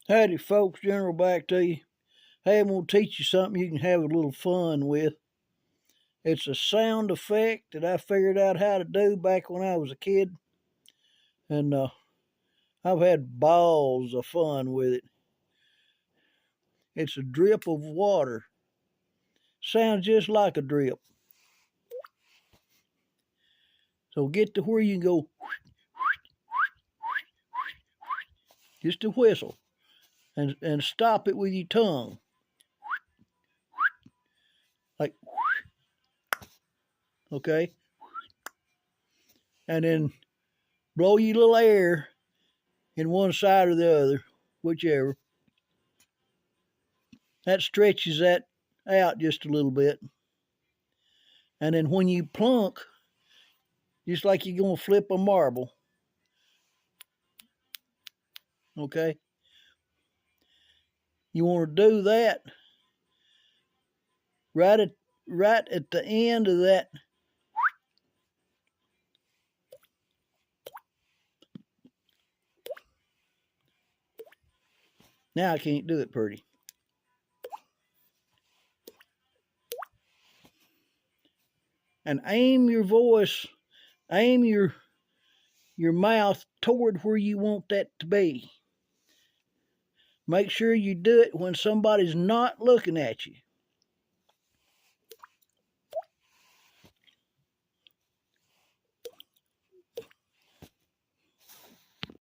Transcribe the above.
Howdy folks, General back to you. Hey, I'm going to teach you something you can have a little fun with. It's a sound effect that I figured out how to do back when I was a kid. And I've had balls of fun with it. It's a drip of water. Sounds just like a drip. So get to where you can go, just a whistle, and stop it with your tongue. Like, okay? And then blow your little air in one side or the other, whichever. That stretches that out just a little bit. And then when you plunk, just like you're going to flip a marble, okay? You want to do that right at the end of that. Now I can't do it pretty. And aim your voice, aim your mouth toward where you want that to be. Make sure you do it when somebody's not looking at you.